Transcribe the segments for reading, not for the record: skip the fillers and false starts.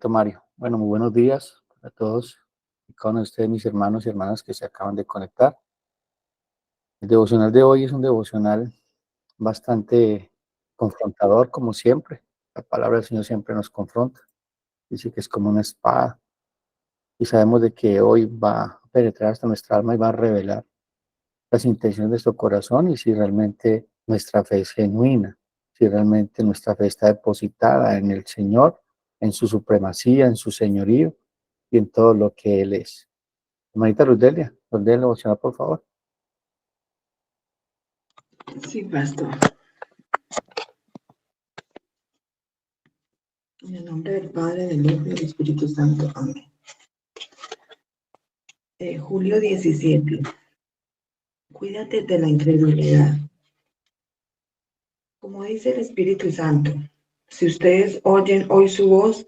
hermanito Mario. Bueno, muy buenos días a todos y cada uno de ustedes, mis hermanos y hermanas que se acaban de conectar. El devocional de hoy es un devocional bastante confrontador, como siempre. La palabra del Señor siempre nos confronta. Dice que es como una espada y sabemos de que hoy va a penetrar hasta nuestra alma y va a revelar las intenciones de nuestro corazón y si realmente nuestra fe es genuina, si realmente nuestra fe está depositada en el Señor, en su supremacía, en su señorío y en todo lo que Él es. Hermanita Rudelia, devocional, por favor. Sí, pastor. En el nombre del Padre, del Hijo y del Espíritu Santo. Amén. Julio 17. Cuídate de la incredulidad. Como dice el Espíritu Santo, si ustedes oyen hoy su voz,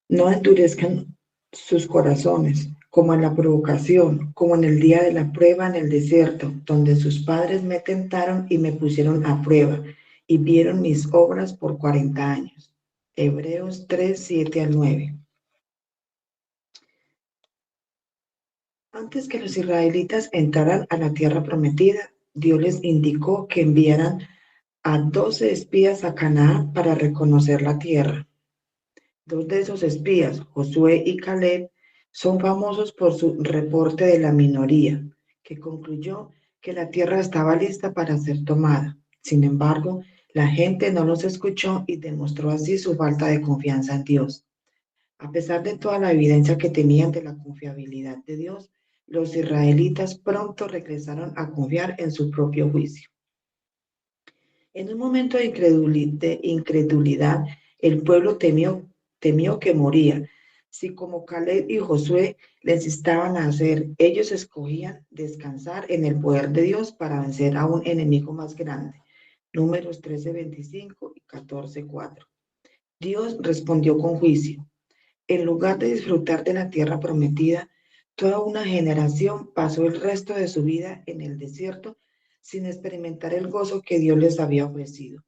no endurezcan sus corazones, como en la provocación, como en el día de la prueba en el desierto, donde sus padres me tentaron y me pusieron a prueba, y vieron mis obras por 40 años. Hebreos 3, 7 al 9. Antes que los israelitas entraran a la tierra prometida, Dios les indicó que enviaran a 12 espías a Canaán para reconocer la tierra. Dos de esos espías, Josué y Caleb, son famosos por su reporte de la minoría, que concluyó que la tierra estaba lista para ser tomada. Sin embargo, la gente no los escuchó y demostró así su falta de confianza en Dios. A pesar de toda la evidencia que tenían de la confiabilidad de Dios, los israelitas pronto regresaron a confiar en su propio juicio. En un momento de incredulidad, el pueblo temió que moría. Si como Caleb y Josué les instaban a hacer, ellos escogían descansar en el poder de Dios para vencer a un enemigo más grande. Números 13:25 y 14:4. Dios respondió con juicio. En lugar de disfrutar de la tierra prometida, toda una generación pasó el resto de su vida en el desierto sin experimentar el gozo que Dios les había ofrecido.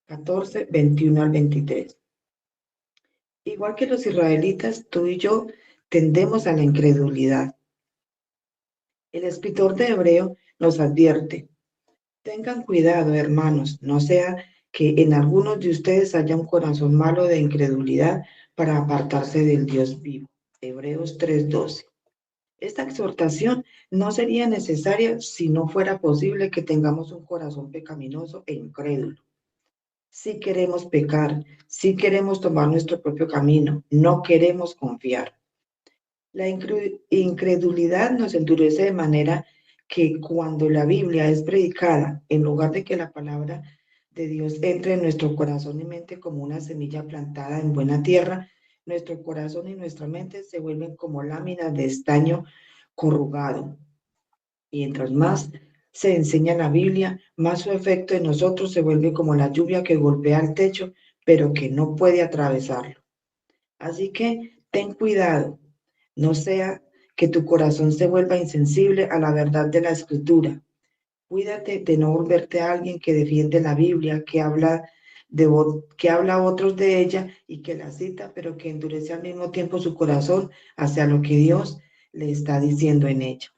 14:21 al 23. Igual que los israelitas, tú y yo tendemos a la incredulidad. El escritor de Hebreo nos advierte: tengan cuidado, hermanos, no sea que en algunos de ustedes haya un corazón malo de incredulidad para apartarse del Dios vivo. Hebreos 3:12. Esta exhortación no sería necesaria si no fuera posible que tengamos un corazón pecaminoso e incrédulo. Si queremos pecar, si queremos tomar nuestro propio camino, no queremos confiar. La incredulidad nos endurece de manera que cuando la Biblia es predicada, en lugar de que la palabra de Dios entre en nuestro corazón y mente como una semilla plantada en buena tierra, nuestro corazón y nuestra mente se vuelven como láminas de estaño corrugado. Mientras más se enseña la Biblia, más su efecto en nosotros se vuelve como la lluvia que golpea el techo, pero que no puede atravesarlo. Así que ten cuidado, no sea que tu corazón se vuelva insensible a la verdad de la Escritura. Cuídate de no volverte a alguien que defiende la Biblia, que habla a otros de ella y que la cita, pero que endurece al mismo tiempo su corazón hacia lo que Dios le está diciendo en ella.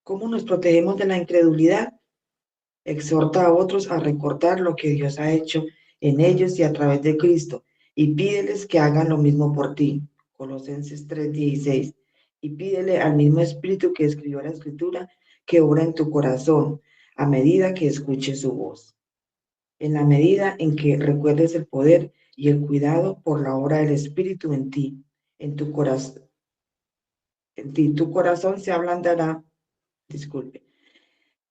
¿Cómo nos protegemos de la incredulidad? Exhorta a otros a recordar lo que Dios ha hecho en ellos y a través de Cristo, y pídeles que hagan lo mismo por ti. Colosenses 3:16. Y pídele al mismo Espíritu que escribió la Escritura que obra en tu corazón a medida que escuches su voz. En la medida en que recuerdes el poder y el cuidado por la obra del Espíritu en ti, en tu corazón se ablandará. Disculpe.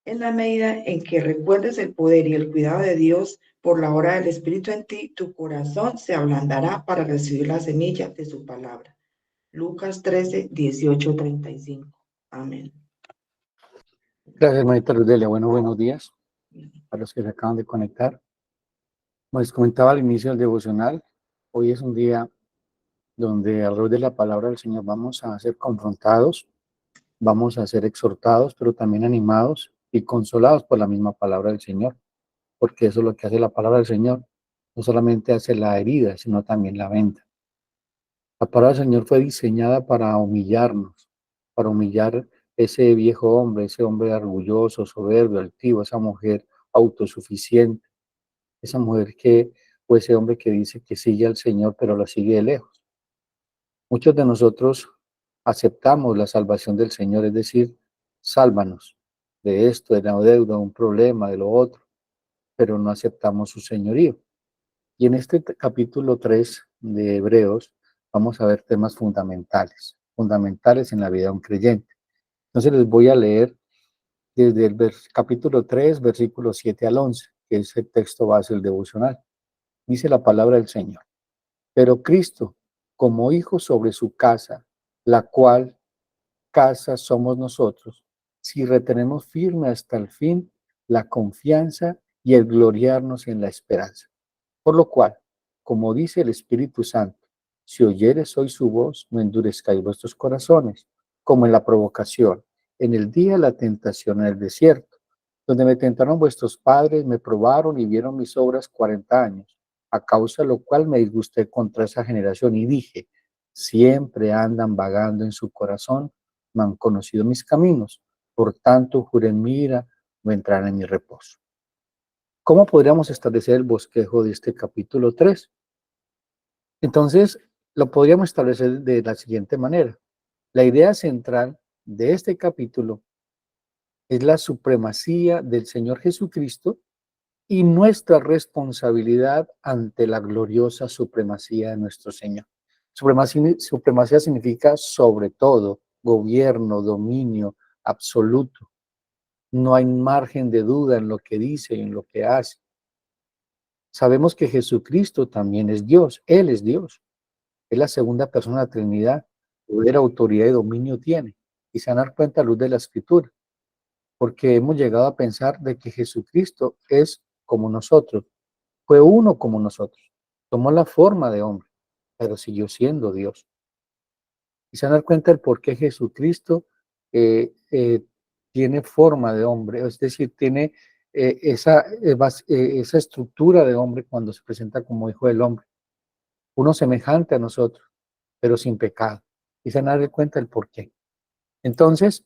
En la medida en que recuerdes el poder y el cuidado de Dios por la obra del Espíritu en ti, tu corazón se ablandará para recibir la semilla de su palabra. Lucas 13:18-35. Amén. Gracias, hermanita Rudelia. Bueno, buenos días a los que se acaban de conectar. Como les comentaba al inicio del devocional, hoy es un día donde alrededor de la palabra del Señor vamos a ser confrontados, vamos a ser exhortados, pero también animados y consolados por la misma palabra del Señor, porque eso es lo que hace la palabra del Señor, no solamente hace la herida, sino también la venda. La palabra del Señor fue diseñada para humillarnos, para humillar ese viejo hombre, ese hombre orgulloso, soberbio, altivo, esa mujer autosuficiente, esa mujer o ese hombre que dice que sigue al Señor, pero lo sigue de lejos. Muchos de nosotros aceptamos la salvación del Señor, es decir, sálvanos de esto, de la deuda, de un problema, de lo otro, pero no aceptamos su señorío. Y en este capítulo 3 de Hebreos vamos a ver temas fundamentales, fundamentales en la vida de un creyente. Entonces les voy a leer desde el capítulo 3, versículos 7 al 11, que es el texto base del devocional. Dice la palabra del Señor. Pero Cristo, como hijo sobre su casa, la cual casa somos nosotros, si retenemos firme hasta el fin la confianza y el gloriarnos en la esperanza. Por lo cual, como dice el Espíritu Santo, si oyeres hoy su voz, no endurezcáis vuestros corazones, como en la provocación, en el día de la tentación en el desierto, donde me tentaron vuestros padres, me probaron y vieron mis obras 40 años, a causa de lo cual me disgusté contra esa generación y dije, siempre andan vagando en su corazón, no han conocido mis caminos, por tanto juré en mi ira, no entrarán en mi reposo. ¿Cómo podríamos establecer el bosquejo de este capítulo 3? Entonces, lo podríamos establecer de la siguiente manera. La idea central de este capítulo es la supremacía del Señor Jesucristo y nuestra responsabilidad ante la gloriosa supremacía de nuestro Señor. Supremacía significa sobre todo, gobierno, dominio absoluto. No hay margen de duda en lo que dice y en lo que hace. Sabemos que Jesucristo también es Dios, Él es Dios, es la segunda persona de la Trinidad, poder, autoridad y dominio tiene. Y se van a dar cuenta a luz de la Escritura, porque hemos llegado a pensar de que Jesucristo es como nosotros, fue uno como nosotros, tomó la forma de hombre, pero siguió siendo Dios. Y se van a dar cuenta del por qué Jesucristo tiene forma de hombre, es decir, tiene esa estructura de hombre cuando se presenta como hijo del hombre, uno semejante a nosotros, pero sin pecado. Y se van a dar cuenta del por qué. Entonces,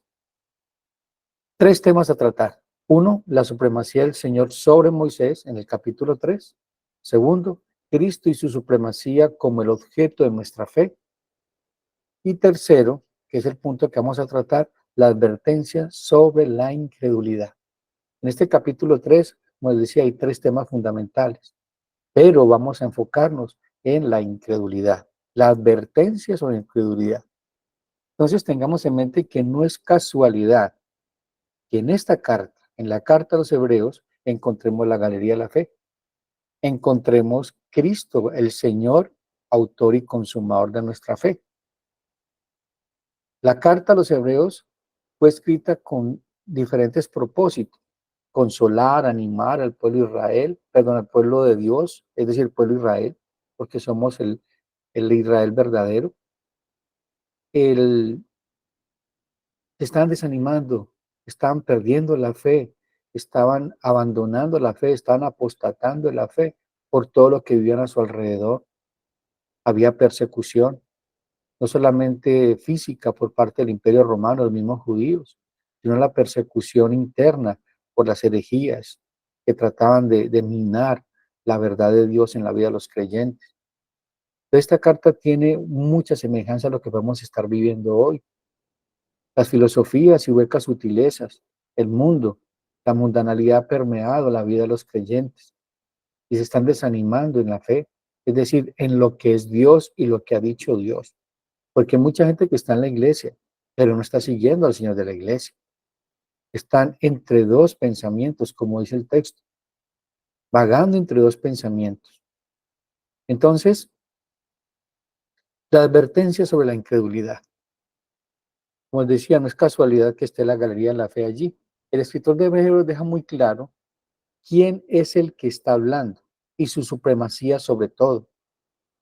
tres temas a tratar. Uno, la supremacía del Señor sobre Moisés en el capítulo 3. Segundo, Cristo y su supremacía como el objeto de nuestra fe. Y tercero, que es el punto que vamos a tratar, la advertencia sobre la incredulidad. En este capítulo 3, como les decía, hay tres temas fundamentales, pero vamos a enfocarnos en la incredulidad, la advertencia sobre la incredulidad. Entonces tengamos en mente que no es casualidad que en esta carta, en la carta a los Hebreos, encontremos la galería de la fe, encontremos Cristo, el Señor, autor y consumador de nuestra fe. La carta a los Hebreos fue escrita con diferentes propósitos: consolar, animar al pueblo de Israel, perdón, al pueblo de Dios, es decir, el pueblo de Israel, porque somos el Israel verdadero. Se estaban desanimando, estaban perdiendo la fe, estaban abandonando la fe, estaban apostatando de la fe por todo lo que vivían a su alrededor. Había persecución, no solamente física por parte del Imperio Romano, los mismos judíos, sino la persecución interna por las herejías que trataban de minar la verdad de Dios en la vida de los creyentes. Esta carta tiene mucha semejanza a lo que podemos estar viviendo hoy. Las filosofías y huecas sutilezas, el mundo, la mundanalidad ha permeado la vida de los creyentes y se están desanimando en la fe, es decir, en lo que es Dios y lo que ha dicho Dios. Porque hay mucha gente que está en la iglesia, pero no está siguiendo al Señor de la iglesia. Están entre dos pensamientos, como dice el texto, vagando entre dos pensamientos. Entonces, la advertencia sobre la incredulidad. Como les decía, no es casualidad que esté la galería de la fe allí. El escritor de Hebreos deja muy claro quién es el que está hablando y su supremacía sobre todo.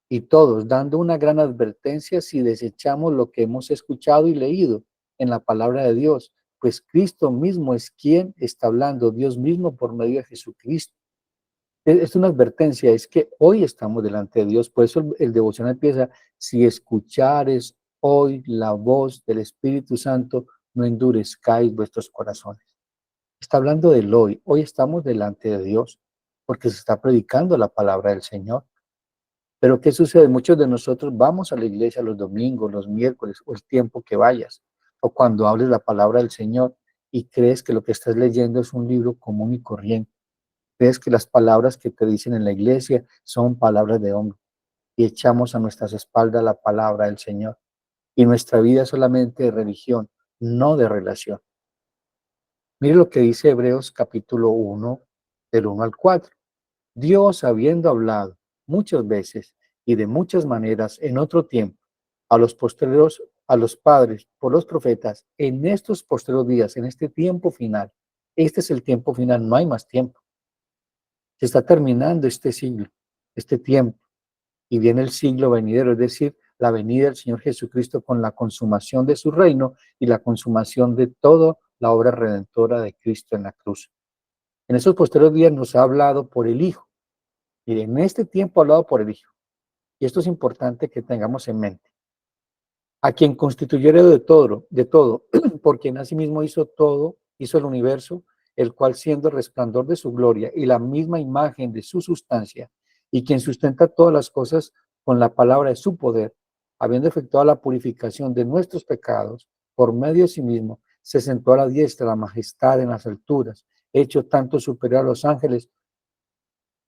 Y todos dando una gran advertencia si desechamos lo que hemos escuchado y leído en la palabra de Dios, pues Cristo mismo es quien está hablando, Dios mismo por medio de Jesucristo. Es una advertencia, es que hoy estamos delante de Dios. Por eso el devocional empieza: si escuchares hoy la voz del Espíritu Santo, no endurezcáis vuestros corazones. Está hablando del hoy. Hoy estamos delante de Dios porque se está predicando la palabra del Señor. Pero ¿qué sucede? Muchos de nosotros vamos a la iglesia los domingos, los miércoles o el tiempo que vayas, o cuando hables la palabra del Señor y crees que lo que estás leyendo es un libro común y corriente. Crees que las palabras que te dicen en la iglesia son palabras de hombre y echamos a nuestras espaldas la palabra del Señor. Y nuestra vida es solamente de religión, no de relación. Mire lo que dice Hebreos capítulo 1, del 1 al 4. Dios, habiendo hablado muchas veces y de muchas maneras en otro tiempo a los postreros, a los padres por los profetas, en estos postreros días, en este tiempo final, este es el tiempo final, no hay más tiempo. Se está terminando este siglo, este tiempo, y viene el siglo venidero, es decir, la venida del Señor Jesucristo con la consumación de su reino y la consumación de toda la obra redentora de Cristo en la cruz. En esos posteriores días nos ha hablado por el Hijo, y en este tiempo ha hablado por el Hijo. Y esto es importante que tengamos en mente. A quien constituyere de todo, por quien asimismo hizo todo, hizo el universo, el cual siendo el resplandor de su gloria y la misma imagen de su sustancia, y quien sustenta todas las cosas con la palabra de su poder, habiendo efectuado la purificación de nuestros pecados, por medio de sí mismo, se sentó a la diestra de la majestad en las alturas, hecho tanto superior a los ángeles,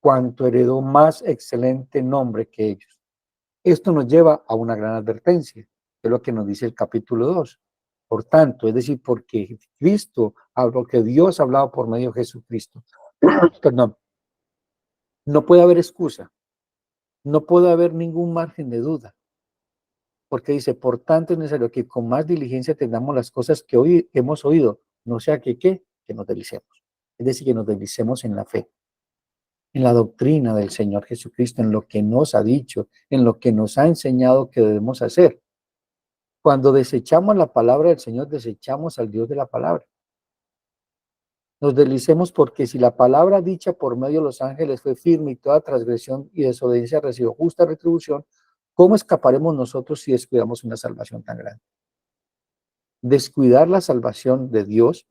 cuanto heredó más excelente nombre que ellos. Esto nos lleva a una gran advertencia, que es lo que nos dice el capítulo 2. Por tanto, es decir, porque Cristo, porque Dios ha hablado por medio de Jesucristo, perdón, no puede haber excusa, no puede haber ningún margen de duda, porque dice, por tanto es necesario que con más diligencia tengamos las cosas que hoy hemos oído, no sea que nos deslicemos. Es decir, que nos deslicemos en la fe, en la doctrina del Señor Jesucristo, en lo que nos ha dicho, en lo que nos ha enseñado que debemos hacer. Cuando desechamos la palabra del Señor, desechamos al Dios de la palabra. Nos deslicemos porque si la palabra dicha por medio de los ángeles fue firme y toda transgresión y desobediencia recibió justa retribución, ¿cómo escaparemos nosotros si descuidamos una salvación tan grande? Descuidar la salvación de Dios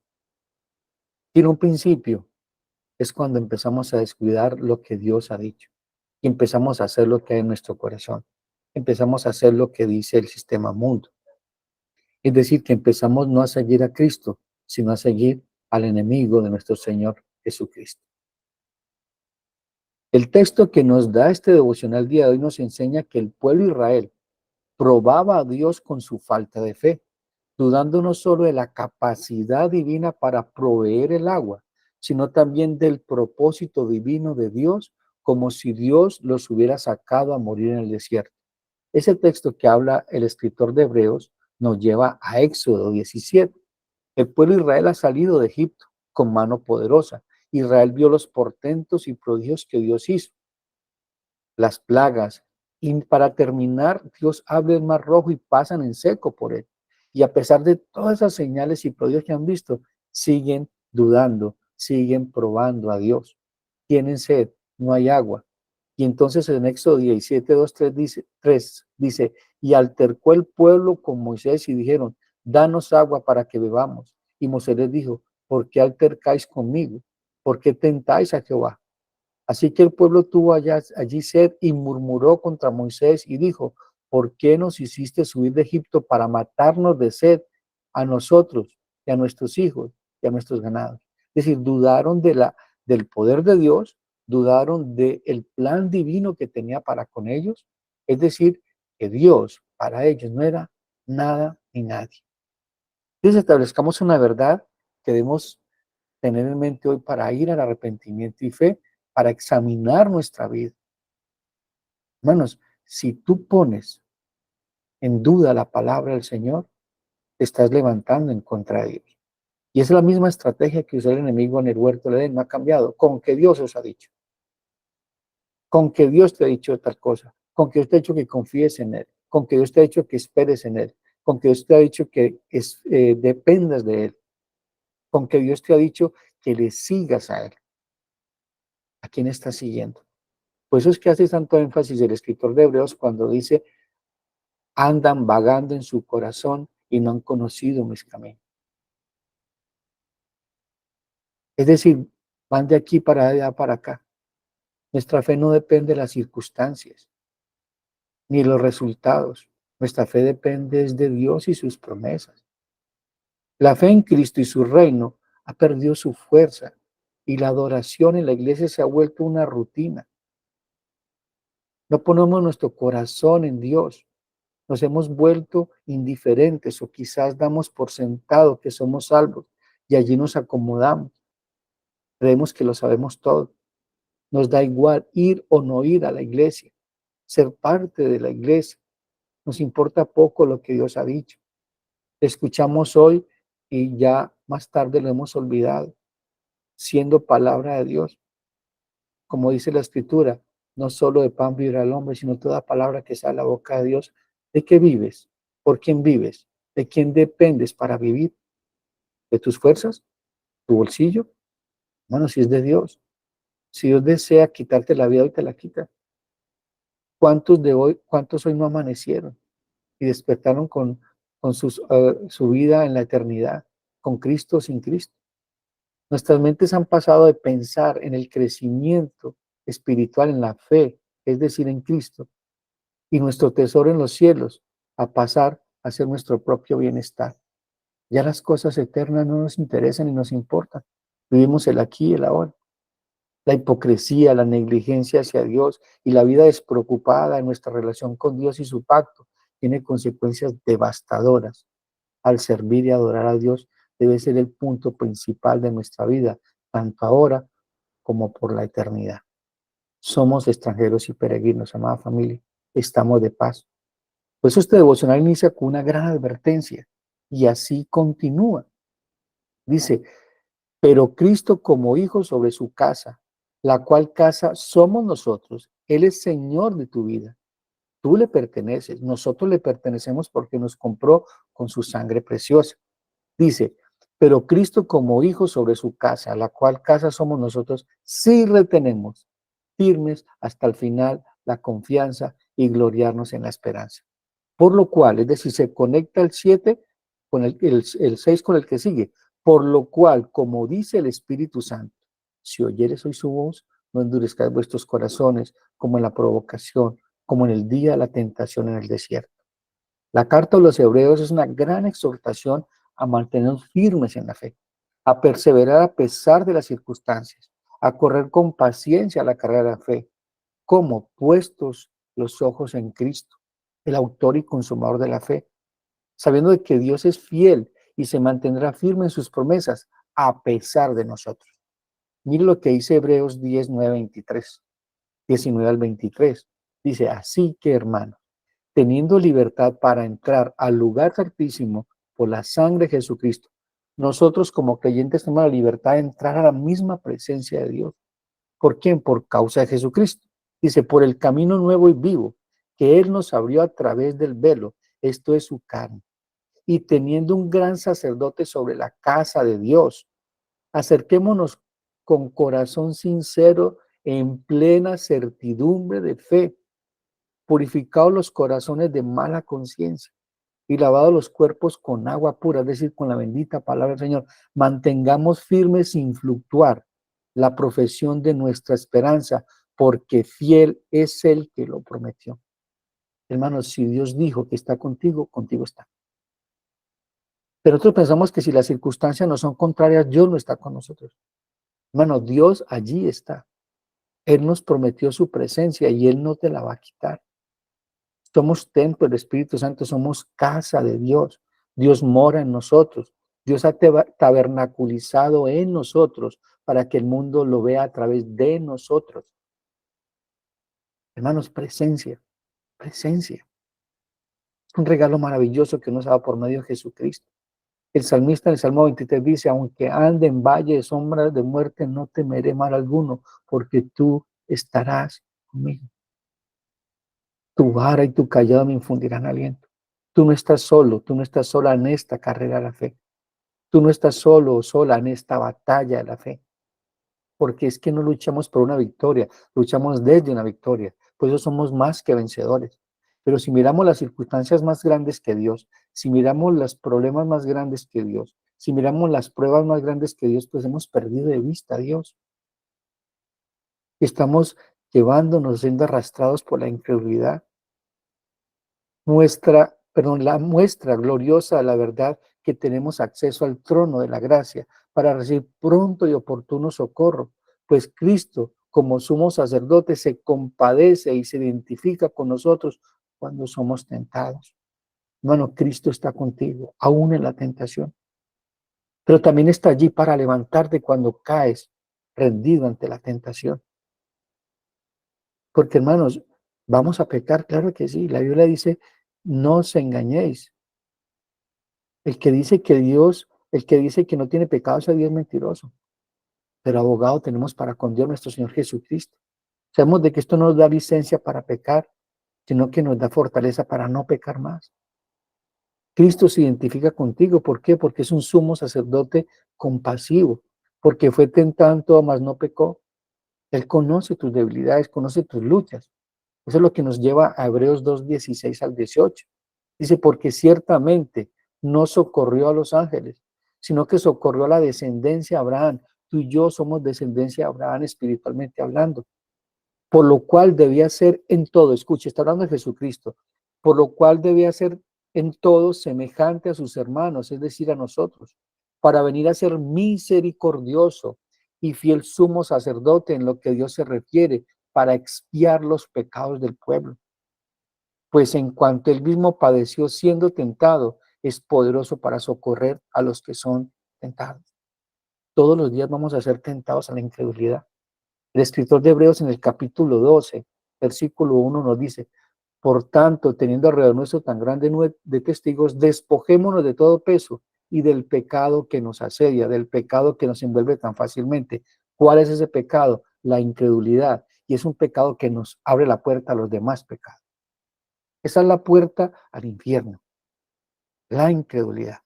tiene un principio. Es cuando empezamos a descuidar lo que Dios ha dicho y empezamos a hacer lo que hay en nuestro corazón. Empezamos a hacer lo que dice el sistema mundo. Es decir, que empezamos no a seguir a Cristo, sino a seguir al enemigo de nuestro Señor Jesucristo. El texto que nos da este devocional día de hoy nos enseña que el pueblo de Israel probaba a Dios con su falta de fe, dudando no solo de la capacidad divina para proveer el agua, sino también del propósito divino de Dios, como si Dios los hubiera sacado a morir en el desierto. Ese texto que habla el escritor de Hebreos nos lleva a Éxodo 17. El pueblo de Israel ha salido de Egipto con mano poderosa. Israel vio los portentos y prodigios que Dios hizo, las plagas, y para terminar, Dios abre el mar rojo y pasan en seco por él. Y a pesar de todas esas señales y prodigios que han visto, siguen dudando, siguen probando a Dios. Tienen sed, no hay agua. Y entonces en Éxodo 17, 2, 3 dice, y altercó el pueblo con Moisés y dijeron, danos agua para que bebamos. Y Moisés les dijo, ¿por qué altercáis conmigo? ¿Por qué tentáis a Jehová? Así que el pueblo tuvo allí sed y murmuró contra Moisés y dijo, ¿por qué nos hiciste subir de Egipto para matarnos de sed a nosotros y a nuestros hijos y a nuestros ganados? Es decir, dudaron del poder de Dios, dudaron del plan divino que tenía para con ellos. Es decir, que Dios para ellos no era nada ni nadie. Entonces establezcamos una verdad que debemos tener en mente hoy para ir al arrepentimiento y fe, para examinar nuestra vida. Hermanos, si tú pones en duda la palabra del Señor, te estás levantando en contra de Dios. Y es la misma estrategia que usó el enemigo en el huerto de Edén, no ha cambiado. Con que Dios os ha dicho, con que Dios te ha dicho tal cosa, con que Dios te ha dicho que confíes en Él, con que Dios te ha dicho que esperes en Él, con que Dios te ha dicho que dependas de Él, con que Dios te ha dicho que le sigas a Él. ¿A quién estás siguiendo? Por eso es que hace tanto énfasis el escritor de Hebreos cuando dice, andan vagando en su corazón y no han conocido mis caminos. Es decir, van de aquí para allá, para acá. Nuestra fe no depende de las circunstancias ni de los resultados. Nuestra fe depende de Dios y sus promesas. La fe en Cristo y su reino ha perdido su fuerza y la adoración en la iglesia se ha vuelto una rutina. No ponemos nuestro corazón en Dios. Nos hemos vuelto indiferentes o quizás damos por sentado que somos salvos y allí nos acomodamos. Creemos que lo sabemos todo. Nos da igual ir o no ir a la iglesia, ser parte de la iglesia. Nos importa poco lo que Dios ha dicho. Escuchamos hoy y ya más tarde lo hemos olvidado, siendo palabra de Dios. Como dice la Escritura, no solo de pan vivirá el hombre, sino toda palabra que sale a la boca de Dios. ¿De qué vives? ¿Por quién vives? ¿De quién dependes para vivir? ¿De tus fuerzas? ¿Tu bolsillo? Bueno, si es de Dios. Si Dios desea quitarte la vida, hoy te la quita. ¿Cuántos hoy no amanecieron y despertaron con su vida en la eternidad, con Cristo o sin Cristo? Nuestras mentes han pasado de pensar en el crecimiento espiritual, en la fe, es decir, en Cristo, y nuestro tesoro en los cielos, a pasar a ser nuestro propio bienestar. Ya las cosas eternas no nos interesan y nos importan. Vivimos el aquí y el ahora. La hipocresía, la negligencia hacia Dios y la vida despreocupada en nuestra relación con Dios y su pacto tiene consecuencias devastadoras. Al servir y adorar a Dios debe ser el punto principal de nuestra vida, tanto ahora como por la eternidad. Somos extranjeros y peregrinos, amada familia. Estamos de paso. Por eso este devocional inicia con una gran advertencia y así continúa. Dice, pero Cristo como hijo sobre su casa, la cual casa somos nosotros. Él es Señor de tu vida. Tú le perteneces, nosotros le pertenecemos porque nos compró con su sangre preciosa. Dice, pero Cristo como hijo sobre su casa, la cual casa somos nosotros, sí retenemos firmes hasta el final la confianza y gloriarnos en la esperanza. Por lo cual, es decir, se conecta el 7 con el 6 con el que sigue. Por lo cual, como dice el Espíritu Santo, si oyeres hoy su voz, no endurezcáis vuestros corazones como en la provocación, como en el día de la tentación en el desierto. La carta a los hebreos es una gran exhortación a mantenernos firmes en la fe, a perseverar a pesar de las circunstancias, a correr con paciencia la carrera de la fe, como puestos los ojos en Cristo, el autor y consumador de la fe, sabiendo de que Dios es fiel y se mantendrá firme en sus promesas a pesar de nosotros. Mire lo que dice Hebreos 10, 9, 23, 19 al 23. Dice, así que hermanos, teniendo libertad para entrar al lugar santísimo por la sangre de Jesucristo, nosotros como creyentes tenemos la libertad de entrar a la misma presencia de Dios. ¿Por quién? Por causa de Jesucristo. Dice, por el camino nuevo y vivo que Él nos abrió a través del velo, esto es su carne. Y teniendo un gran sacerdote sobre la casa de Dios, acerquémonos con corazón sincero en plena certidumbre de fe, purificados los corazones de mala conciencia y lavados los cuerpos con agua pura, es decir, con la bendita palabra del Señor. Mantengamos firmes sin fluctuar la profesión de nuestra esperanza, porque fiel es el que lo prometió. Hermanos, si Dios dijo que está contigo, contigo está. Pero nosotros pensamos que si las circunstancias no son contrarias, Dios no está con nosotros. Hermano, Dios allí está. Él nos prometió su presencia y Él no te la va a quitar. Somos templo del Espíritu Santo, somos casa de Dios. Dios mora en nosotros. Dios ha tabernaculizado en nosotros para que el mundo lo vea a través de nosotros. Hermanos, presencia, presencia. Es un regalo maravilloso que nos ha dado por medio de Jesucristo. El salmista en el Salmo 23 dice, aunque ande en valle de sombras de muerte, no temeré mal alguno, porque tú estarás conmigo. Tu vara y tu callado me infundirán aliento. Tú no estás solo, tú no estás sola en esta carrera de la fe. Tú no estás solo o sola en esta batalla de la fe. porque es que no luchamos por una victoria, luchamos desde una victoria. Por eso somos más que vencedores. Pero si miramos las circunstancias más grandes que Dios, si miramos los problemas más grandes que Dios, si miramos las pruebas más grandes que Dios, pues hemos perdido de vista a Dios. Estamos llevándonos, siendo arrastrados por la incredulidad. La muestra gloriosa de la verdad que tenemos acceso al trono de la gracia para recibir pronto y oportuno socorro, pues Cristo, como sumo sacerdote, se compadece y se identifica con nosotros cuando somos tentados. Bueno, Cristo está contigo, aún en la tentación, pero también está allí para levantarte cuando caes rendido ante la tentación. Porque hermanos, vamos a pecar, claro que sí. La Biblia dice, no os engañéis. El que dice que no tiene pecado, ese Dios es mentiroso. Pero abogado tenemos para con Dios nuestro Señor Jesucristo. Sabemos de que esto no nos da licencia para pecar, sino que nos da fortaleza para no pecar más. Cristo se identifica contigo. ¿Por qué? Porque es un sumo sacerdote compasivo, porque fue tentado en todo, mas no pecó. Él conoce tus debilidades, conoce tus luchas. Eso es lo que nos lleva a Hebreos 2:16 al 18. Dice, porque ciertamente no socorrió a los ángeles, sino que socorrió a la descendencia de Abraham. Tú y yo somos descendencia de Abraham espiritualmente hablando. Por lo cual debía ser en todo, escuche, está hablando de Jesucristo, por lo cual debía ser en todo semejante a sus hermanos, es decir, a nosotros, para venir a ser misericordioso y fiel sumo sacerdote en lo que Dios se refiere, para expiar los pecados del pueblo. Pues en cuanto él mismo padeció siendo tentado, es poderoso para socorrer a los que son tentados. Todos los días vamos a ser tentados a la incredulidad. El escritor de Hebreos en el capítulo 12, versículo 1 nos dice, por tanto, teniendo alrededor nuestro tan grande nube de testigos, despojémonos de todo peso y del pecado que nos asedia, del pecado que nos envuelve tan fácilmente. ¿Cuál es ese pecado? La incredulidad. Y es un pecado que nos abre la puerta a los demás pecados. Esa es la puerta al infierno, la incredulidad.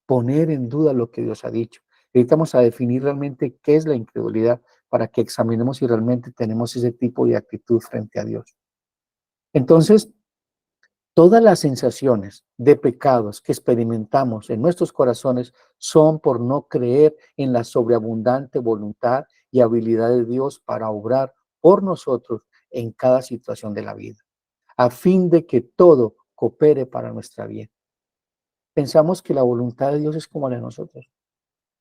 Poner en duda lo que Dios ha dicho. Necesitamos a definir realmente qué es la incredulidad para que examinemos si realmente tenemos ese tipo de actitud frente a Dios. Entonces, todas las sensaciones de pecados que experimentamos en nuestros corazones son por no creer en la sobreabundante voluntad y habilidad de Dios para obrar por nosotros en cada situación de la vida, a fin de que todo coopere para nuestra bien. Pensamos que la voluntad de Dios es como la de nosotros.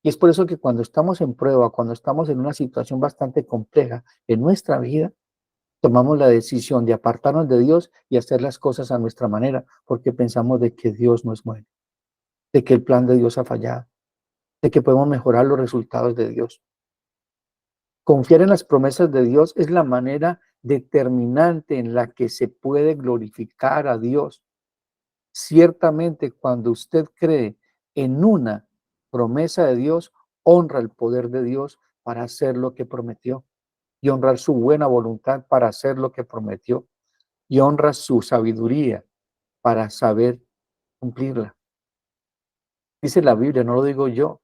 Y es por eso que cuando estamos en prueba, cuando estamos en una situación bastante compleja en nuestra vida, tomamos la decisión de apartarnos de Dios y hacer las cosas a nuestra manera, porque pensamos de que Dios no es bueno, de que el plan de Dios ha fallado, de que podemos mejorar los resultados de Dios. Confiar en las promesas de Dios es la manera determinante en la que se puede glorificar a Dios. Ciertamente, cuando usted cree en una promesa de Dios, honra el poder de Dios para hacer lo que prometió y honrar su buena voluntad para hacer lo que prometió y honra su sabiduría para saber cumplirla. Dice la Biblia, no lo digo yo,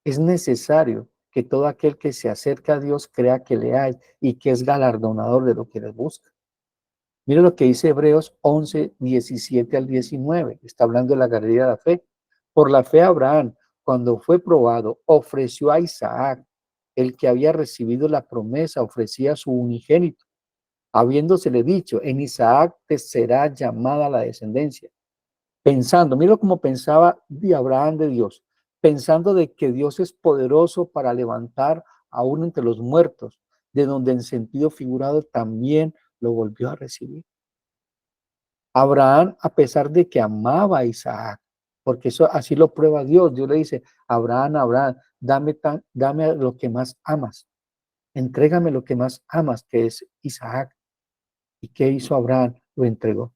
es necesario que todo aquel que se acerca a Dios crea que le hay y que es galardonador de lo que le busca. Mira lo que dice Hebreos 11, 17 al 19. Está hablando de la galería de la fe. Por la fe Abraham, cuando fue probado, ofreció a Isaac, el que había recibido la promesa, ofrecía a su unigénito, habiéndosele dicho, en Isaac te será llamada la descendencia. Pensando, mira cómo pensaba de Abraham de Dios, pensando de que Dios es poderoso para levantar aún entre los muertos, de donde en sentido figurado también lo volvió a recibir. Abraham, a pesar de que amaba a Isaac, porque eso así lo prueba Dios, Dios le dice, Abraham, Abraham, dame lo que más amas, entrégame lo que más amas, que es Isaac. ¿Y qué hizo Abraham? Lo entregó.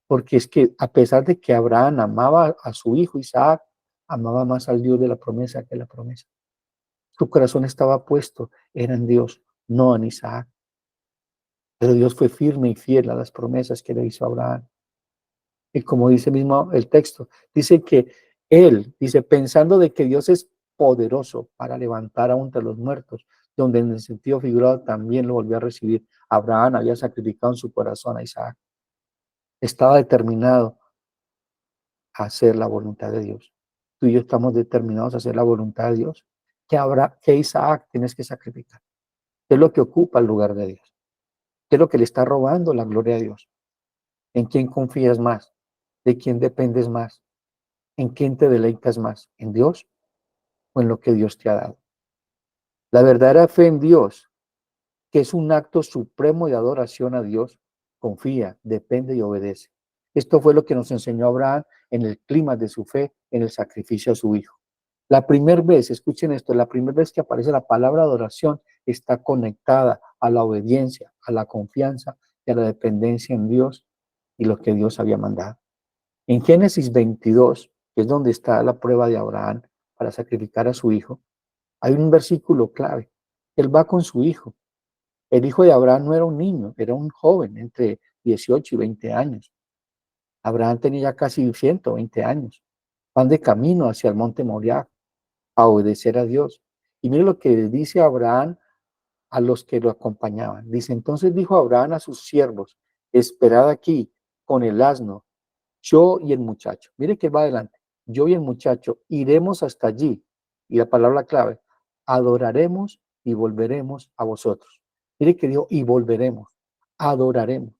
Porque es que a pesar de que Abraham amaba a su hijo Isaac, amaba más al Dios de la promesa que la promesa. Su corazón estaba puesto, era en Dios, no en Isaac. Pero Dios fue firme y fiel a las promesas que le hizo a Abraham. Y como dice mismo el texto, dice que él, dice, pensando de que Dios es poderoso para levantar aún entre los muertos, donde en el sentido figurado también lo volvió a recibir. Abraham había sacrificado en su corazón a Isaac. Estaba determinado a hacer la voluntad de Dios. Tú y yo estamos determinados a hacer la voluntad de Dios. ¿Qué Isaac tienes que sacrificar? ¿Qué es lo que ocupa el lugar de Dios? ¿Qué es lo que le está robando la gloria a Dios? ¿En quién confías más? ¿De quién dependes más? ¿En quién te deleitas más? ¿En Dios o en lo que Dios te ha dado? La verdadera fe en Dios, que es un acto supremo de adoración a Dios, confía, depende y obedece. Esto fue lo que nos enseñó Abraham en el clima de su fe, en el sacrificio a su hijo. La primera vez, escuchen esto, la primera vez que aparece la palabra adoración está conectada a la obediencia, a la confianza y a la dependencia en Dios y lo que Dios había mandado. En Génesis 22, que es donde está la prueba de Abraham para sacrificar a su hijo, hay un versículo clave. Él va con su hijo. El hijo de Abraham no era un niño, era un joven entre 18 y 20 años. Abraham tenía ya casi 120 años. Van de camino hacia el monte Moriah a obedecer a Dios. Y mire lo que dice Abraham a los que lo acompañaban. Dice, entonces dijo Abraham a sus siervos, esperad aquí con el asno, yo y el muchacho. Mire que va adelante. Yo y el muchacho iremos hasta allí. Y la palabra clave, adoraremos y volveremos a vosotros. Mire que dijo, y volveremos, adoraremos.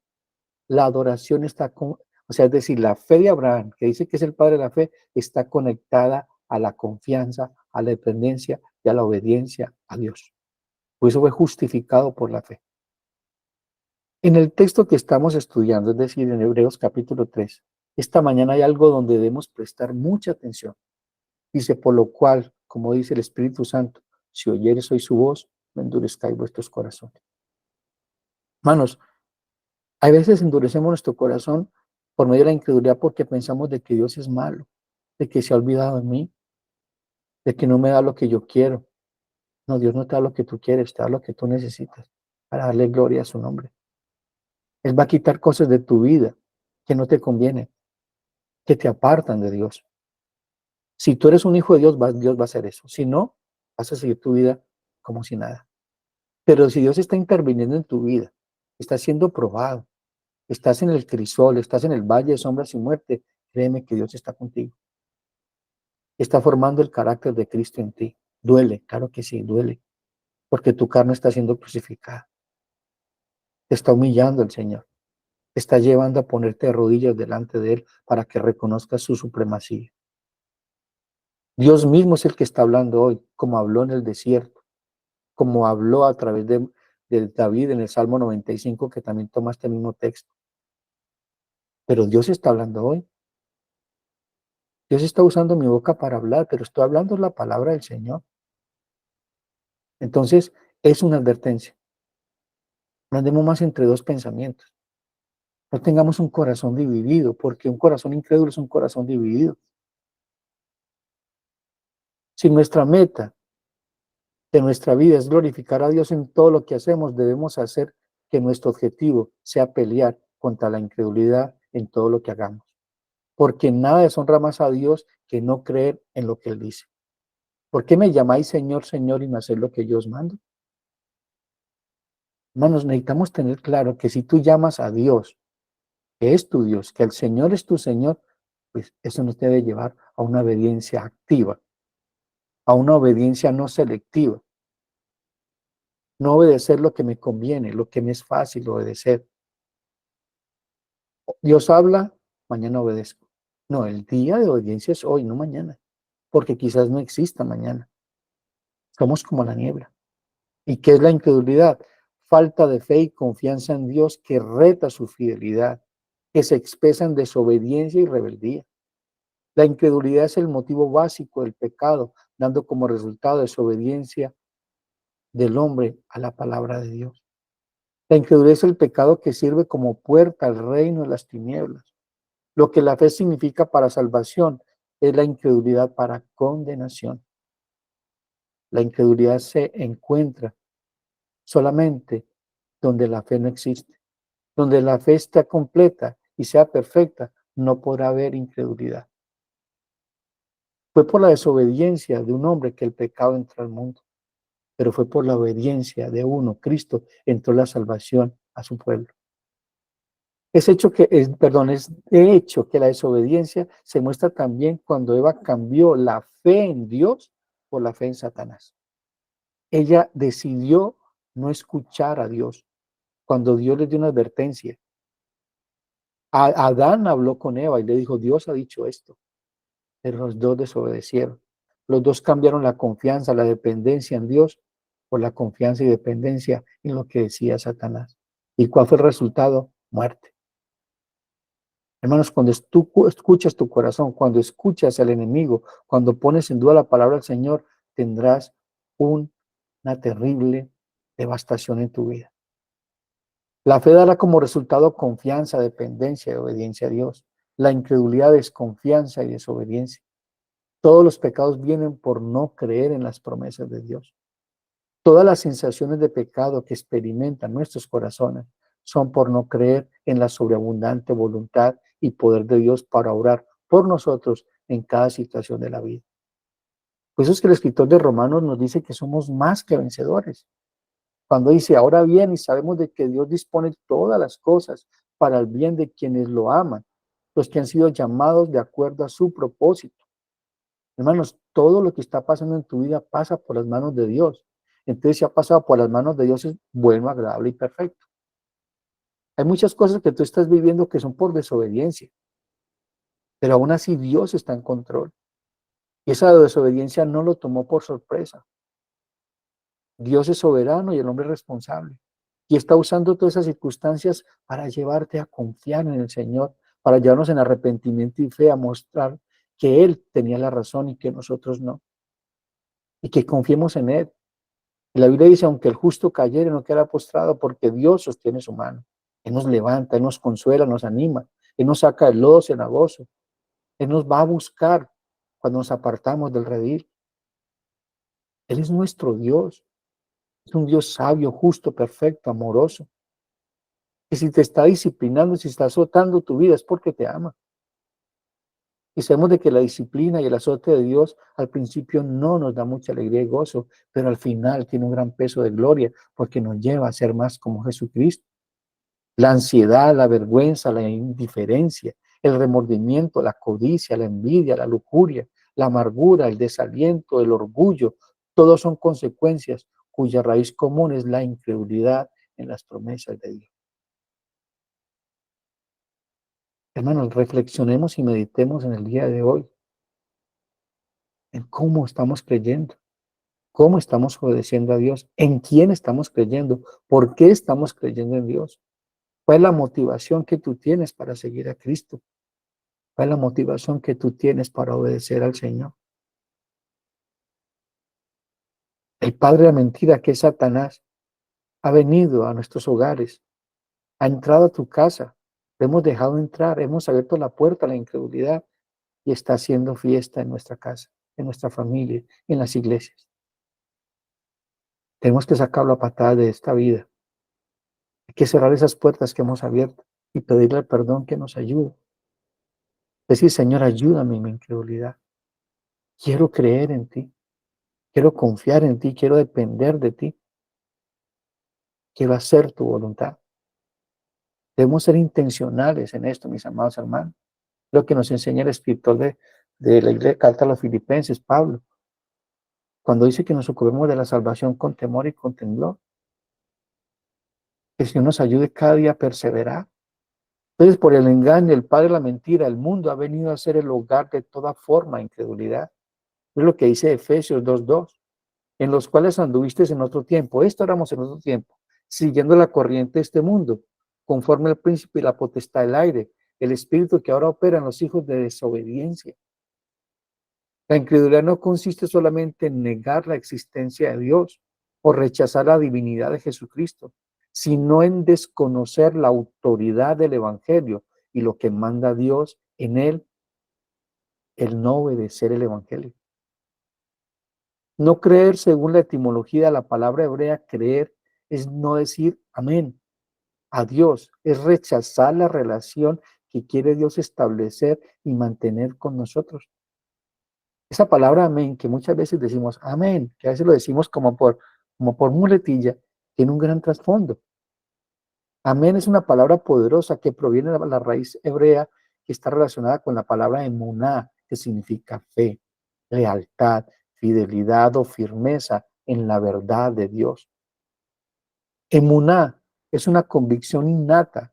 La adoración está con, o sea, es decir, la fe de Abraham, que dice que es el padre de la fe, está conectada a la confianza, a la dependencia y a la obediencia a Dios. Por eso fue justificado por la fe. En el texto que estamos estudiando, es decir, en Hebreos capítulo 3, esta mañana hay algo donde debemos prestar mucha atención. Dice, por lo cual, como dice el Espíritu Santo, si oyeres hoy su voz, no endurezcáis vuestros corazones. Hermanos, a veces endurecemos nuestro corazón por medio de la incredulidad porque pensamos de que Dios es malo, de que se ha olvidado de mí, de que no me da lo que yo quiero. No, Dios no te da lo que tú quieres, te da lo que tú necesitas para darle gloria a su nombre. Él va a quitar cosas de tu vida que no te convienen, que te apartan de Dios. Si tú eres un hijo de Dios, Dios va a hacer eso. Si no, vas a seguir tu vida como si nada. Pero si Dios está interviniendo en tu vida, estás siendo probado, estás en el crisol, estás en el valle de sombras y muerte, créeme que Dios está contigo. Está formando el carácter de Cristo en ti. Duele, claro que sí, duele, porque tu carne está siendo crucificada. Te está humillando el Señor. Te está llevando a ponerte de rodillas delante de Él para que reconozcas su supremacía. Dios mismo es el que está hablando hoy, como habló en el desierto, como habló a través de David en el Salmo 95, que también toma este mismo texto. Pero Dios está hablando hoy. Dios está usando mi boca para hablar, pero estoy hablando la palabra del Señor. Entonces, es una advertencia. No andemos más entre dos pensamientos. No tengamos un corazón dividido, porque un corazón incrédulo es un corazón dividido. Si nuestra meta de nuestra vida es glorificar a Dios en todo lo que hacemos, debemos hacer que nuestro objetivo sea pelear contra la incredulidad en todo lo que hagamos. Porque nada deshonra más a Dios que no creer en lo que Él dice. ¿Por qué me llamáis Señor, Señor y no hacer lo que yo os mando? Hermanos, necesitamos tener claro que si tú llamas a Dios, que es tu Dios, que el Señor es tu Señor, pues eso nos debe llevar a una obediencia activa, a una obediencia no selectiva. No obedecer lo que me conviene, lo que me es fácil obedecer. Dios habla, mañana obedezco. No, el día de obediencia es hoy, no mañana, porque quizás no exista mañana. Somos como la niebla. ¿Y qué es la incredulidad? Falta de fe y confianza en Dios que reta su fidelidad, que se expresa en desobediencia y rebeldía. La incredulidad es el motivo básico del pecado, dando como resultado desobediencia del hombre a la palabra de Dios. La incredulidad es el pecado que sirve como puerta al reino de las tinieblas. Lo que la fe significa para salvación es la incredulidad para condenación. La incredulidad se encuentra solamente donde la fe no existe. Donde la fe está completa y sea perfecta, no podrá haber incredulidad. Fue por la desobediencia de un hombre que el pecado entró al mundo, pero fue por la obediencia de uno, Cristo, entró la salvación a su pueblo. Es de hecho que la desobediencia se muestra también cuando Eva cambió la fe en Dios por la fe en Satanás. Ella decidió no escuchar a Dios cuando Dios le dio una advertencia. Adán habló con Eva y le dijo, Dios ha dicho esto, pero los dos desobedecieron. Los dos cambiaron la confianza, la dependencia en Dios por la confianza y dependencia en lo que decía Satanás. ¿Y cuál fue el resultado? Muerte. Hermanos, cuando tú escuchas tu corazón, cuando escuchas al enemigo, cuando pones en duda la palabra del Señor, tendrás una terrible devastación en tu vida. La fe dará como resultado confianza, dependencia y obediencia a Dios. La incredulidad, desconfianza y desobediencia. Todos los pecados vienen por no creer en las promesas de Dios. Todas las sensaciones de pecado que experimentan nuestros corazones son por no creer en la sobreabundante voluntad y poder de Dios para orar por nosotros en cada situación de la vida. Por eso es que el escritor de Romanos nos dice que somos más que vencedores. Cuando dice, ahora bien, y sabemos de que Dios dispone todas las cosas para el bien de quienes lo aman, los que han sido llamados de acuerdo a su propósito. Hermanos, todo lo que está pasando en tu vida pasa por las manos de Dios. Entonces, si ha pasado por las manos de Dios, es bueno, agradable y perfecto. Hay muchas cosas que tú estás viviendo que son por desobediencia, pero aún así Dios está en control. Y esa desobediencia no lo tomó por sorpresa. Dios es soberano y el hombre es responsable. Y está usando todas esas circunstancias para llevarte a confiar en el Señor, para llevarnos en arrepentimiento y fe a mostrar que Él tenía la razón y que nosotros no. Y que confiemos en Él. Y la Biblia dice, aunque el justo cayere, no quedará postrado, porque Dios sostiene su mano. Él nos levanta, Él nos consuela, nos anima. Él nos saca del lodo cenagoso. Él nos va a buscar cuando nos apartamos del redil. Él es nuestro Dios. Es un Dios sabio, justo, perfecto, amoroso. Y si te está disciplinando, si está azotando tu vida, es porque te ama. Y sabemos de que la disciplina y el azote de Dios al principio no nos da mucha alegría y gozo, pero al final tiene un gran peso de gloria porque nos lleva a ser más como Jesucristo. La ansiedad, la vergüenza, la indiferencia, el remordimiento, la codicia, la envidia, la lujuria, la amargura, el desaliento, el orgullo, todos son consecuencias cuya raíz común es la incredulidad en las promesas de Dios. Hermanos, reflexionemos y meditemos en el día de hoy en cómo estamos creyendo, cómo estamos obedeciendo a Dios, en quién estamos creyendo, por qué estamos creyendo en Dios, cuál es la motivación que tú tienes para seguir a Cristo, cuál es la motivación que tú tienes para obedecer al Señor. El padre de la mentira, que es Satanás, ha venido a nuestros hogares, ha entrado a tu casa, le hemos dejado entrar, hemos abierto la puerta a la incredulidad y está haciendo fiesta en nuestra casa, en nuestra familia, en las iglesias. Tenemos que sacarlo a patadas de esta vida. Hay que cerrar esas puertas que hemos abierto y pedirle perdón que nos ayude. Decir, Señor, ayúdame en mi incredulidad. Quiero creer en ti. Quiero confiar en ti. Quiero depender de ti. Quiero hacer tu voluntad. Debemos ser intencionales en esto, mis amados hermanos. Lo que nos enseña el escritor de la iglesia, carta a los Filipenses, Pablo, cuando dice que nos ocupemos de la salvación con temor y con temblor. Que el Señor nos ayude cada día a perseverar. Entonces, por el engaño, el padre de la mentira, el mundo ha venido a ser el hogar de toda forma de incredulidad. Es lo que dice Efesios 2:2, en los cuales anduviste en otro tiempo. Esto éramos en otro tiempo, siguiendo la corriente de este mundo, conforme al príncipe y la potestad del aire, el espíritu que ahora opera en los hijos de desobediencia. La incredulidad no consiste solamente en negar la existencia de Dios o rechazar la divinidad de Jesucristo, sino en desconocer la autoridad del Evangelio y lo que manda Dios en él, el no obedecer el Evangelio. No creer según la etimología de la palabra hebrea, creer es no decir amén a Dios, es rechazar la relación que quiere Dios establecer y mantener con nosotros. Esa palabra amén, que muchas veces decimos amén, que a veces lo decimos como por muletilla, tiene un gran trasfondo. Amén es una palabra poderosa que proviene de la raíz hebrea que está relacionada con la palabra emuná, que significa fe, lealtad, fidelidad o firmeza en la verdad de Dios. Emuná es una convicción innata,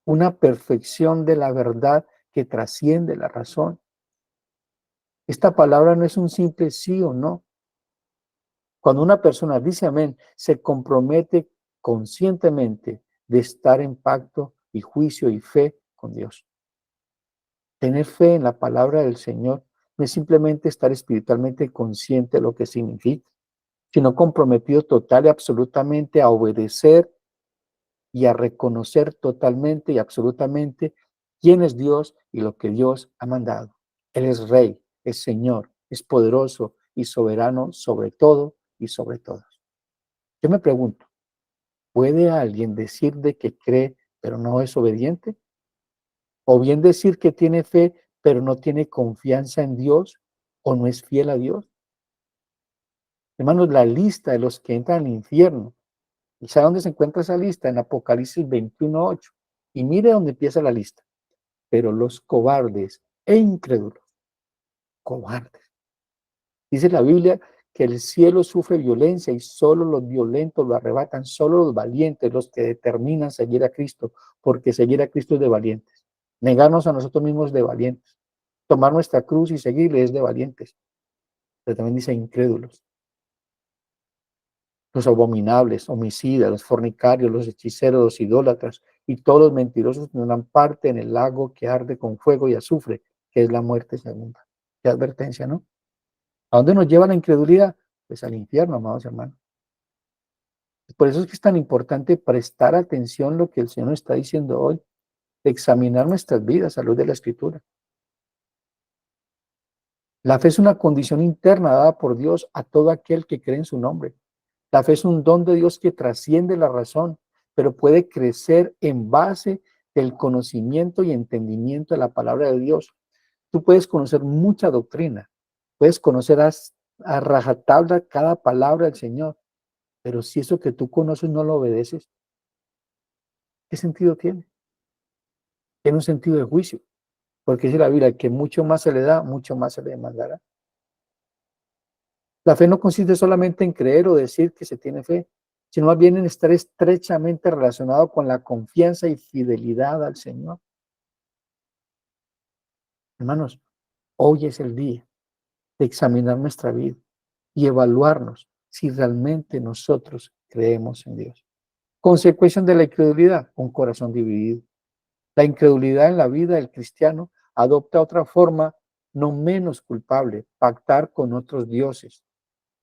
una perfección de la verdad que trasciende la razón. Esta palabra no es un simple sí o no. Cuando una persona dice amén, se compromete conscientemente de estar en pacto y juicio y fe con Dios. Tener fe en la palabra del Señor no es simplemente estar espiritualmente consciente de lo que significa, sino comprometido total y absolutamente a obedecer y a reconocer totalmente y absolutamente quién es Dios y lo que Dios ha mandado. Él es Rey, es Señor, es poderoso y soberano sobre todo y sobre todos. Yo me pregunto, ¿puede alguien decir de que cree pero no es obediente? ¿O bien decir que tiene fe pero no tiene confianza en Dios o no es fiel a Dios? Hermanos, la lista de los que entran al infierno, ¿y sabe dónde se encuentra esa lista? En Apocalipsis 21:8. Y mire dónde empieza la lista. Pero los cobardes e incrédulos, cobardes. Dice la Biblia que el cielo sufre violencia y solo los violentos lo arrebatan, solo los valientes, los que determinan seguir a Cristo, porque seguir a Cristo es de valientes. Negarnos a nosotros mismos es de valientes. Tomar nuestra cruz y seguirle es de valientes. Pero también dice incrédulos. Los abominables, homicidas, los fornicarios, los hechiceros, los idólatras y todos los mentirosos tendrán parte en el lago que arde con fuego y azufre, que es la muerte segunda. Qué advertencia, ¿no? ¿A dónde nos lleva la incredulidad? Pues al infierno, amados hermanos. Por eso es que es tan importante prestar atención a lo que el Señor nos está diciendo hoy, examinar nuestras vidas a luz de la Escritura. La fe es una condición interna dada por Dios a todo aquel que cree en su nombre. La fe es un don de Dios que trasciende la razón, pero puede crecer en base del conocimiento y entendimiento de la palabra de Dios. Tú puedes conocer mucha doctrina, puedes conocer a rajatabla cada palabra del Señor, pero si eso que tú conoces no lo obedeces, ¿qué sentido tiene? Tiene un sentido de juicio, porque dice la Biblia que mucho más se le da, mucho más se le demandará. La fe no consiste solamente en creer o decir que se tiene fe, sino más bien en estar estrechamente relacionado con la confianza y fidelidad al Señor. Hermanos, hoy es el día de examinar nuestra vida y evaluarnos si realmente nosotros creemos en Dios. Consecuencia de la incredulidad, un corazón dividido. La incredulidad en la vida del cristiano adopta otra forma no menos culpable, pactar con otros dioses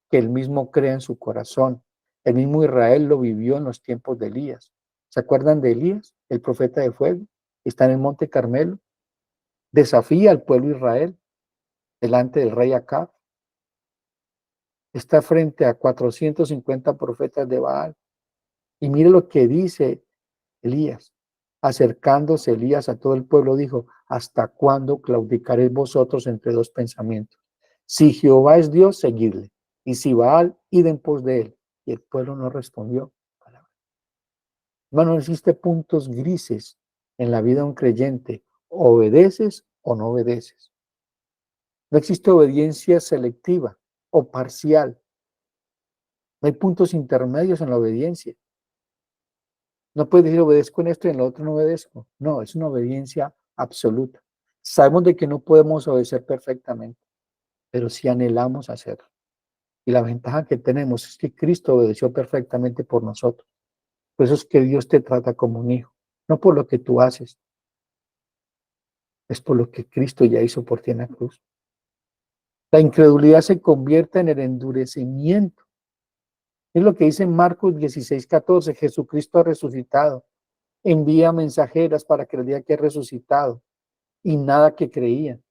que él mismo crea en su corazón. El mismo Israel lo vivió en los tiempos de Elías. ¿Se acuerdan de Elías, el profeta de fuego? Está en el monte Carmelo, desafía al pueblo de Israel delante del rey Acab, está frente a 450 profetas de Baal. Y mire lo que dice Elías. Acercándose Elías a todo el pueblo, dijo: ¿hasta cuándo claudicaréis vosotros entre dos pensamientos? Si Jehová es Dios, seguidle, y si Baal, id en pos de él. Y el pueblo no respondió. Hermano, no existe puntos grises en la vida de un creyente. ¿Obedeces o no obedeces? No existe obediencia selectiva o parcial. No hay puntos intermedios en la obediencia. No puedes decir obedezco en esto y en lo otro no obedezco. No, es una obediencia absoluta. Sabemos de que no podemos obedecer perfectamente, pero sí anhelamos hacerlo. Y la ventaja que tenemos es que Cristo obedeció perfectamente por nosotros. Por eso es que Dios te trata como un hijo, no por lo que tú haces, es por lo que Cristo ya hizo por ti en la cruz. La incredulidad se convierte en el endurecimiento. Es lo que dice en Marcos 16:14, Jesucristo ha resucitado. Envía mensajeras para que les diga que ha resucitado y nada que creían.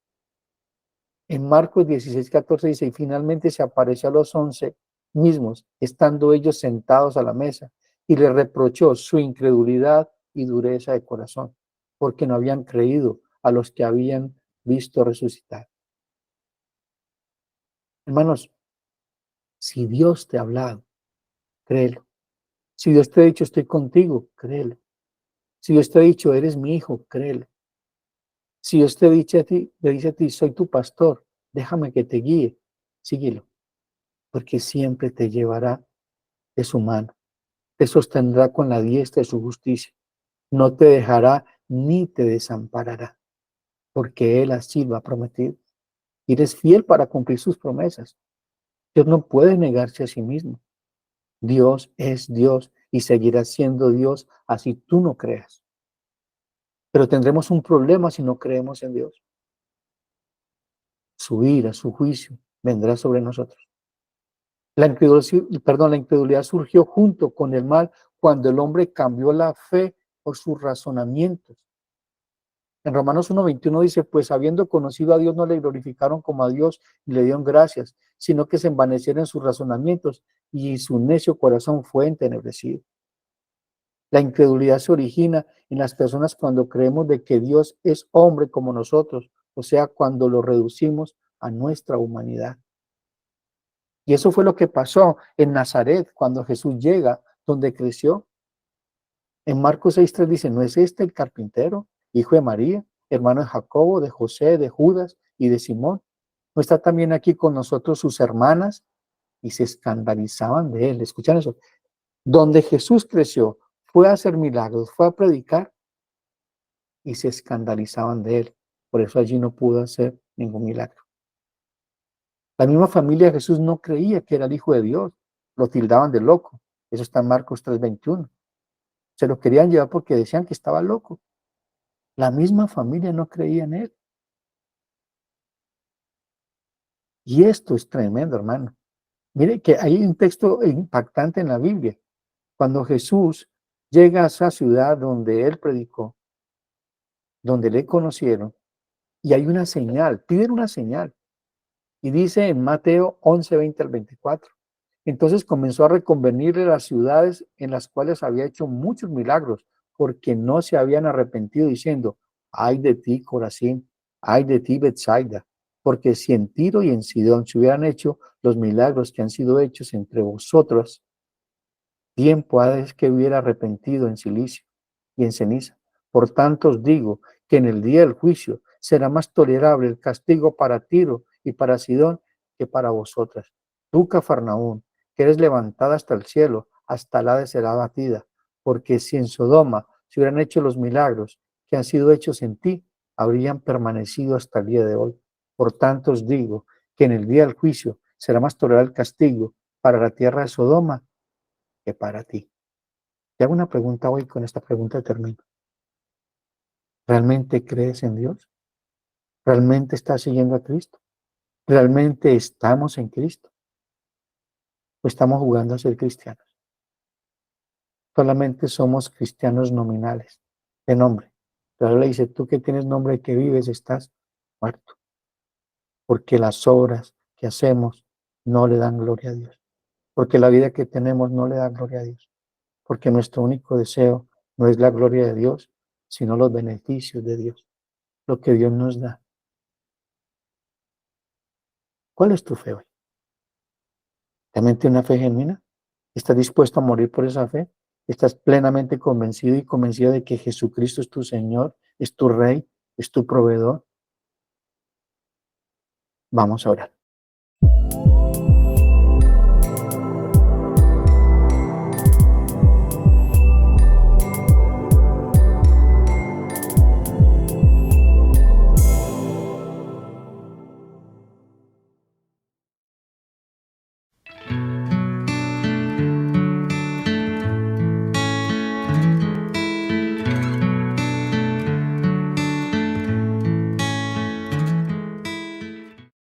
En Marcos 16:14 dice, y finalmente se apareció a los 11 mismos, estando ellos sentados a la mesa, y les reprochó su incredulidad y dureza de corazón, porque no habían creído a los que habían visto resucitar. Hermanos, si Dios te ha hablado, créelo. Si Dios te ha dicho, estoy contigo, créelo. Si Dios te ha dicho, eres mi hijo, créelo. Si Dios te dice a ti, le dice a ti, soy tu pastor, déjame que te guíe, síguelo, porque siempre te llevará de su mano, te sostendrá con la diestra de su justicia, no te dejará ni te desamparará, porque Él así lo ha prometido. Y eres fiel para cumplir sus promesas. Dios no puede negarse a sí mismo. Dios es Dios y seguirá siendo Dios así tú no creas. Pero tendremos un problema si no creemos en Dios. Su ira, su juicio vendrá sobre nosotros. La incredulidad surgió junto con el mal cuando el hombre cambió la fe por sus razonamientos. En Romanos 1:21 dice, pues habiendo conocido a Dios no le glorificaron como a Dios y le dieron gracias, sino que se envanecieron en sus razonamientos y su necio corazón fue entenebrecido. La incredulidad se origina en las personas cuando creemos de que Dios es hombre como nosotros, o sea, cuando lo reducimos a nuestra humanidad. Y eso fue lo que pasó en Nazaret cuando Jesús llega donde creció. En Marcos 6:3 dice, ¿no es este el carpintero, hijo de María, hermano de Jacobo, de José, de Judas y de Simón? ¿No está también aquí con nosotros sus hermanas? Y se escandalizaban de él. ¿Escuchan eso? Donde Jesús creció, fue a hacer milagros, fue a predicar y se escandalizaban de él. Por eso allí no pudo hacer ningún milagro. La misma familia de Jesús no creía que era el Hijo de Dios. Lo tildaban de loco. Eso está en Marcos 3:21. Se lo querían llevar porque decían que estaba loco. La misma familia no creía en él. Y esto es tremendo, hermano. Mire que hay un texto impactante en la Biblia. Cuando Jesús llega a esa ciudad donde él predicó, donde le conocieron, y hay una señal, piden una señal. Y dice en Mateo 11:20-24. Entonces comenzó a reconvenirle las ciudades en las cuales había hecho muchos milagros, porque no se habían arrepentido, diciendo, ay de ti, Corazín, ay de ti, Betsaida, porque si en Tiro y en Sidón se hubieran hecho los milagros que han sido hechos entre vosotros, tiempo ha de que hubiera arrepentido en silicio y en ceniza. Por tanto os digo que en el día del juicio será más tolerable el castigo para Tiro y para Sidón que para vosotras. Tú, Cafarnaún, que eres levantada hasta el cielo, hasta la de será abatida, porque si en Sodoma se hubieran hecho los milagros que han sido hechos en ti, habrían permanecido hasta el día de hoy. Por tanto os digo que en el día del juicio será más tolerable el castigo para la tierra de Sodoma que para ti. Te hago una pregunta hoy, con esta pregunta termino. ¿Realmente crees en Dios? ¿Realmente estás siguiendo a Cristo? ¿Realmente estamos en Cristo? ¿O estamos jugando a ser cristianos? Solamente somos cristianos nominales, de nombre. Pero le dice, tú que tienes nombre y que vives, estás muerto. Porque las obras que hacemos no le dan gloria a Dios. Porque la vida que tenemos no le da gloria a Dios. Porque nuestro único deseo no es la gloria de Dios, sino los beneficios de Dios, lo que Dios nos da. ¿Cuál es tu fe hoy? ¿Realmente tienes una fe genuina? ¿Estás dispuesto a morir por esa fe? ¿Estás plenamente convencido y convencida de que Jesucristo es tu Señor, es tu Rey, es tu proveedor? Vamos a orar.